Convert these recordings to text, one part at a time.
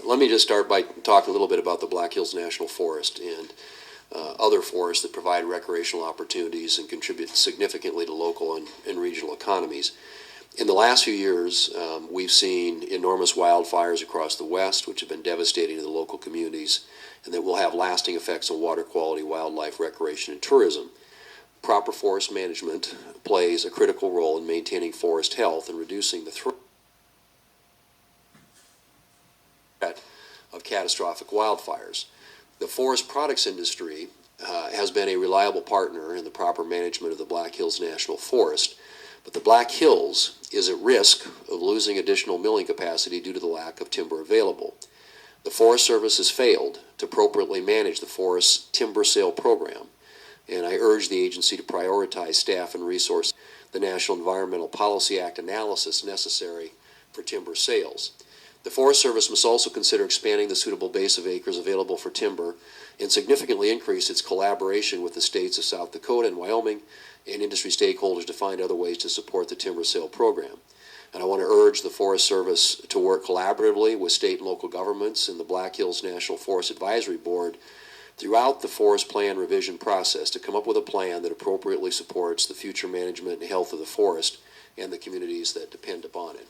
Let me just start by talking a little bit about the Black Hills National Forest and other forests that provide recreational opportunities and contribute significantly to local and regional economies. In the last few years, we've seen enormous wildfires across the West, which have been devastating to the local communities and that will have lasting effects on water quality, wildlife, recreation, and tourism. Proper forest management plays a critical role in maintaining forest health and reducing the threat of catastrophic wildfires. The forest products industry has been a reliable partner in the proper management of the Black Hills National Forest, but the Black Hills is at risk of losing additional milling capacity due to the lack of timber available. The Forest Service has failed to appropriately manage the forest timber sale program, and I urge the agency to prioritize staff and resource the National Environmental Policy Act analysis necessary for timber sales. The Forest Service must also consider expanding the suitable base of acres available for timber and significantly increase its collaboration with the states of South Dakota and Wyoming and industry stakeholders to find other ways to support the timber sale program. And I want to urge the Forest Service to work collaboratively with state and local governments and the Black Hills National Forest Advisory Board throughout the forest plan revision process to come up with a plan that appropriately supports the future management and health of the forest and the communities that depend upon it.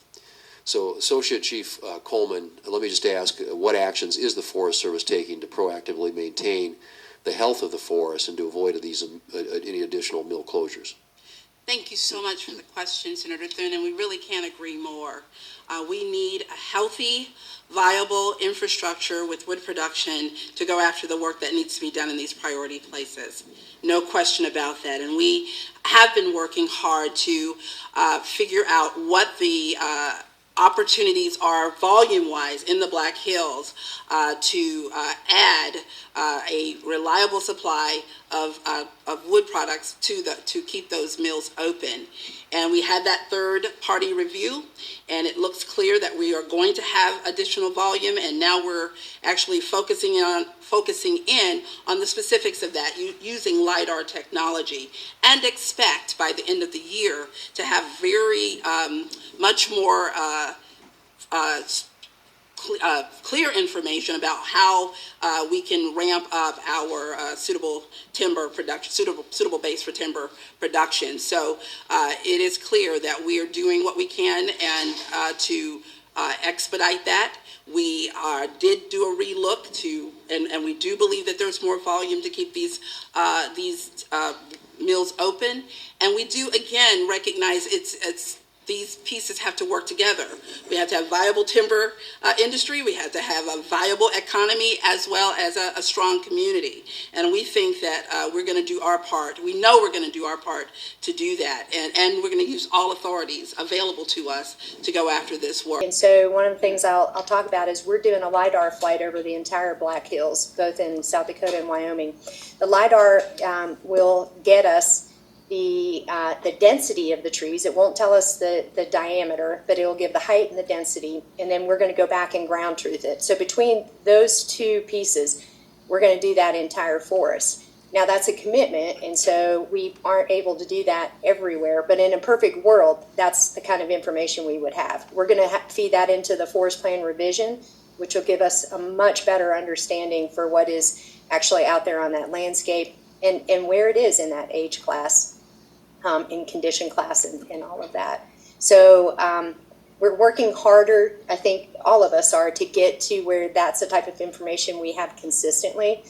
So, Associate Chief Coleman, let me just ask, what actions is the Forest Service taking to proactively maintain the health of the forest and to avoid any additional mill closures? Thank you so much for the question, Senator Thune, and we really can't agree more. We need a healthy, viable infrastructure with wood production to go after the work that needs to be done in these priority places. No question about that. And we have been working hard to figure out what the opportunities are volume-wise in the Black Hills to add a reliable supply of wood products to keep those mills open. And we had that third-party review, and it looks clear that we are going to have additional volume, and now we're actually focusing in on the specifics of that using LiDAR technology, and expect by the end of the year to have very much more clear information about how we can ramp up our suitable timber production, suitable base for timber production. So it is clear that we are doing what we can and to expedite that. We did do a relook to, and we do believe that there's more volume to keep these mills open. And we do again recognize these pieces have to work together. We have to have viable timber industry. We have to have a viable economy as well as a strong community. And we think that we're going to do our part. We know we're going to do our part to do that. And we're going to use all authorities available to us to go after this work. And so one of the things I'll talk about is we're doing a LiDAR flight over the entire Black Hills, both in South Dakota and Wyoming. The LiDAR will get us the density of the trees. It won't tell us the diameter, but it'll give the height and the density, and then we're going to go back and ground truth it. So between those two pieces, we're going to do that entire forest. Now that's a commitment, and so we aren't able to do that everywhere, but in a perfect world, that's the kind of information we would have. We're going to feed that into the forest plan revision, which will give us a much better understanding for what is actually out there on that landscape and where it is in that age class. In condition class and all of that. So we're working harder, I think all of us are, to get to where that's the type of information we have consistently.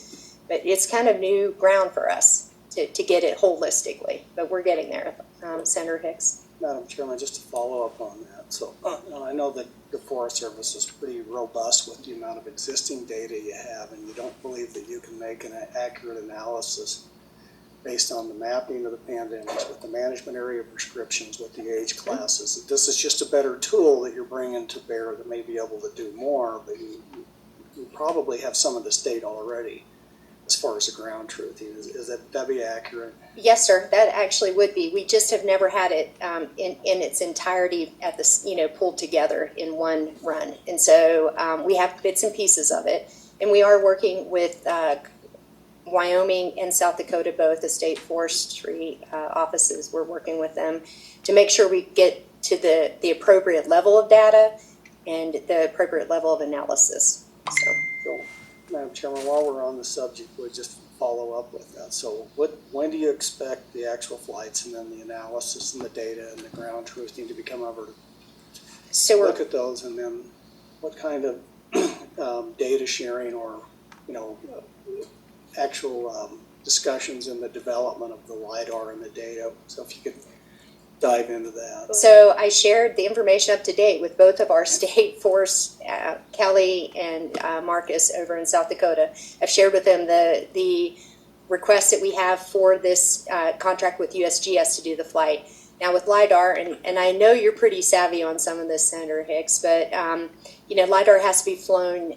But it's kind of new ground for us to get it holistically. But we're getting there. Senator Hicks. Madam Chairman, just to follow up on that. So I know that the Forest Service is pretty robust with the amount of existing data you have, and you don't believe that you can make an accurate analysis based on the mapping of the pandemics, with the management area prescriptions, with the age classes. This is just a better tool that you're bringing to bear that may be able to do more, but you probably have some of this data already as far as the ground truth. Is that be accurate? Yes, sir, that actually would be. We just have never had it in its entirety at this, pulled together in one run. And so we have bits and pieces of it. And we are working with Wyoming and South Dakota, both the state forestry offices. We're working with them to make sure we get to the appropriate level of data and the appropriate level of analysis. So, Madam Chairman, while we're on the subject, we'll just follow up with that. So when do you expect the actual flights and then the analysis and the data and the ground truthing to become over to look at those, and then what kind of data sharing or, actual discussions in the development of the LiDAR and the data? So if you could dive into that. So I shared the information up to date with both of our state forest, Kelly and Marcus over in South Dakota. I've shared with them the request that we have for this contract with USGS to do the flight. Now with LiDAR, and I know you're pretty savvy on some of this, Senator Hicks, but LiDAR has to be flown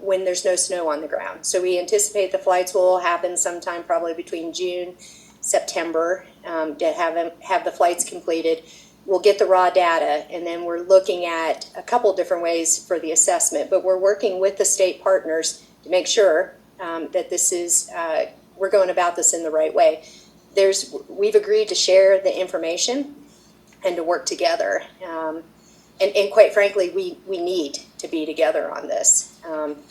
when there's no snow on the ground. So we anticipate the flights will happen sometime probably between June, September, to have the flights completed. We'll get the raw data, and then we're looking at a couple different ways for the assessment, but we're working with the state partners to make sure that this is, we're going about this in the right way. We've agreed to share the information and to work together. And quite frankly, we need to be together on this.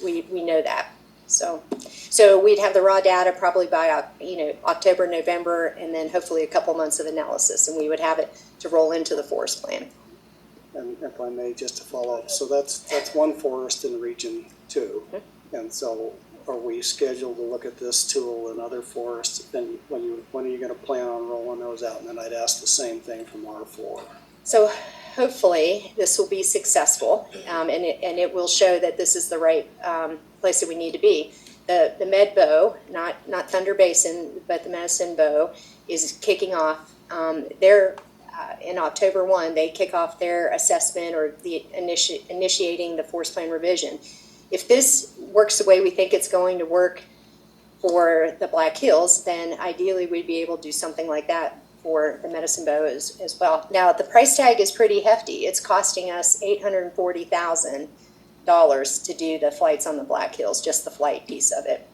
We know that. So we'd have the raw data probably by October, November, and then hopefully a couple months of analysis, and we would have it to roll into the forest plan. And if I may, just to follow up, so that's one forest in Region 2, and so are we scheduled to look at this tool in other forests? Then when are you going to plan on rolling those out? And then I'd ask the same thing from R4. So hopefully this will be successful, and it will show that this is the right place that we need to be. The Medbow, not Thunder Basin, but the Medicine Bow is kicking off. In October 1, they kick off their assessment or the initiating the forest plan revision. If this works the way we think it's going to work for the Black Hills, then ideally we'd be able to do something like that for the Medicine Bow as well. Now, the price tag is pretty hefty. It's costing us $840,000 to do the flights on the Black Hills, just the flight piece of it.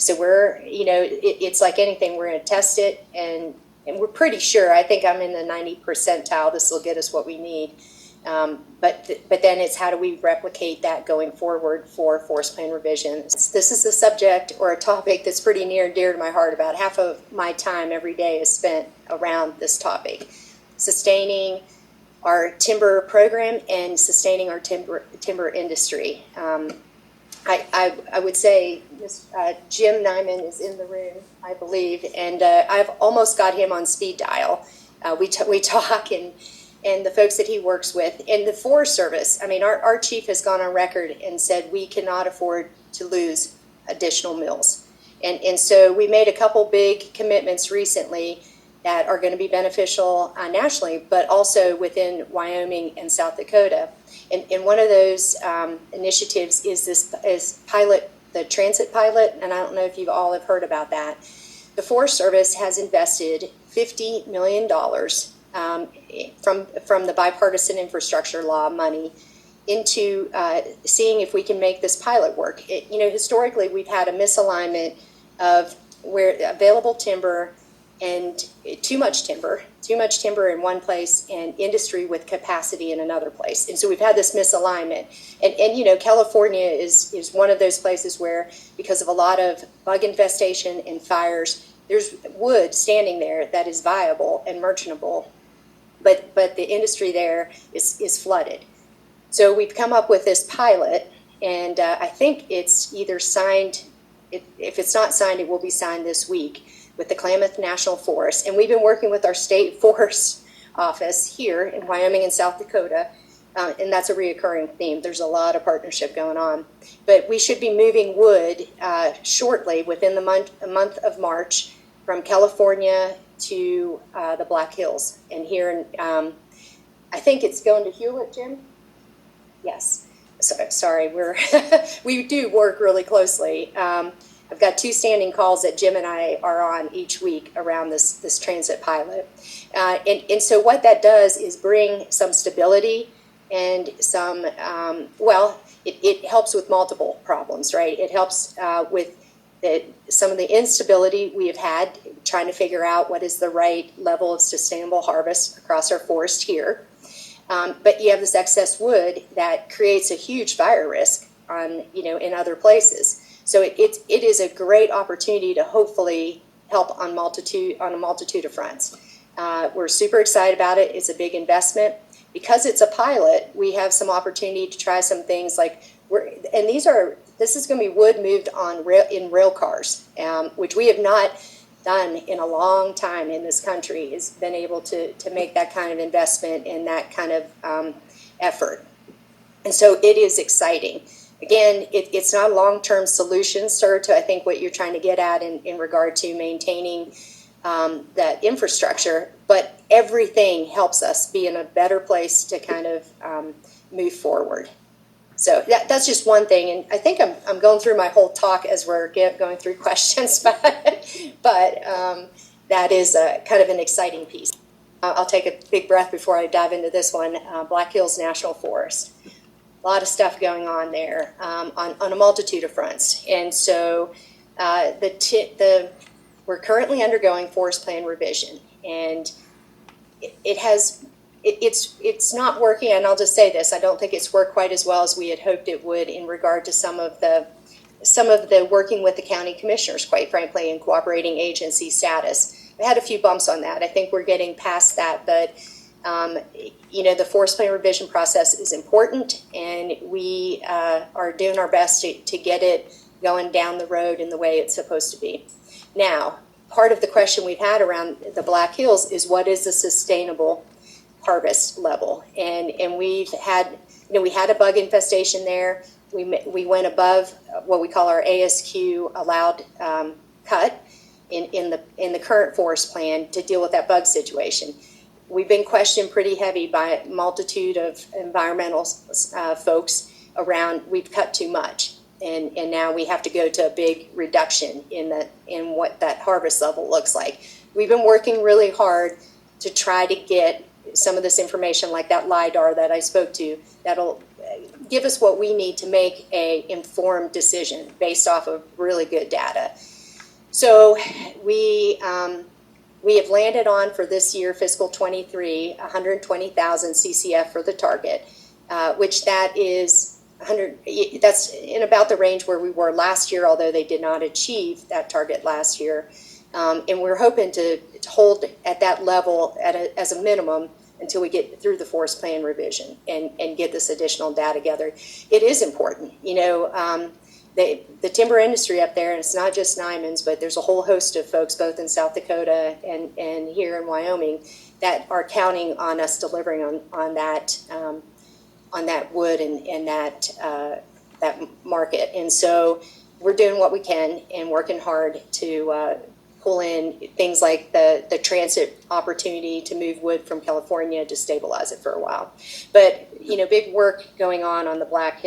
So we're, it's like anything, we're going to test it, and we're pretty sure, I think I'm in the 90th percentile, this will get us what we need. But then it's how do we replicate that going forward for forest plan revisions. This is a subject or a topic that's pretty near and dear to my heart. About half of my time every day is spent around this topic. Sustaining our timber program and sustaining our timber industry. I would say Jim Nyman is in the room, I believe, and I've almost got him on speed dial. We talk and the folks that he works with. And the Forest Service, our chief has gone on record and said we cannot afford to lose additional mills. And so we made a couple big commitments recently that are going to be beneficial nationally, but also within Wyoming and South Dakota. And one of those initiatives is this pilot, the transit pilot, and I don't know if you all have heard about that. The Forest Service has invested $50 million from the bipartisan infrastructure law money into seeing if we can make this pilot work. Historically, we've had a misalignment of where available timber and too much timber in one place and industry with capacity in another place. And so we've had this misalignment. And California is one of those places where, because of a lot of bug infestation and fires, there's wood standing there that is viable and merchantable, but the industry there is flooded. So we've come up with this pilot, and I think it's either signed, if it's not signed, it will be signed this week, with the Klamath National Forest. And we've been working with our state forest office here in Wyoming and South Dakota, and that's a reoccurring theme. There's a lot of partnership going on. But we should be moving wood shortly, within the month of March, from California to the Black Hills. And here in, I think it's going to Hewlett, Jim? Yes. Sorry, we do work really closely. I've got 2 standing calls that Jim and I are on each week around this transit pilot. And so what that does is bring some stability and some, it helps with multiple problems, right? It helps with some of the instability we have had, trying to figure out what is the right level of sustainable harvest across our forest here. But you have this excess wood that creates a huge fire risk in other places. So it is a great opportunity to hopefully help on a multitude of fronts. We're super excited about it. It's a big investment. Because it's a pilot, we have some opportunity to try some things like this is going to be wood moved on in rail cars, which we have not done in a long time in this country, has been able to make that kind of investment and that kind of effort. And so it is exciting. Again, it's not a long-term solution, sir, to I think what you're trying to get at in regard to maintaining that infrastructure, but everything helps us be in a better place to kind of move forward. So that's just one thing, and I think I'm going through my whole talk as we're going through questions, but that is kind of an exciting piece. I'll take a big breath before I dive into this one. Black Hills National Forest. A lot of stuff going on there on a multitude of fronts, and so we're currently undergoing forest plan revision, and it's not working. And I'll just say this: I don't think it's worked quite as well as we had hoped it would in regard to some of the working with the county commissioners, quite frankly, in cooperating agency status. We had a few bumps on that. I think we're getting past that, but the forest plan revision process is important, and we are doing our best to get it going down the road in the way it's supposed to be. Now, part of the question we've had around the Black Hills is what is a sustainable harvest level? And we've had, we had a bug infestation there. We went above what we call our ASQ allowed cut in the current forest plan to deal with that bug situation. We've been questioned pretty heavy by a multitude of environmental folks around we've cut too much. And now we have to go to a big reduction in what that harvest level looks like. We've been working really hard to try to get some of this information like that LIDAR that I spoke to that'll give us what we need to make a informed decision based off of really good data. So we have landed on for this year, fiscal 23, 120,000 CCF for the target, which that is that's in about the range where we were last year, although they did not achieve that target last year. And we're hoping to hold at that level as a minimum until we get through the forest plan revision and get this additional data together. It is important. The timber industry up there, and it's not just Nyman's, but there's a whole host of folks both in South Dakota and here in Wyoming that are counting on us delivering on that wood and that market. And so we're doing what we can and working hard to pull in things like the transit opportunity to move wood from California to stabilize it for a while. But, big work going on the Black Hills.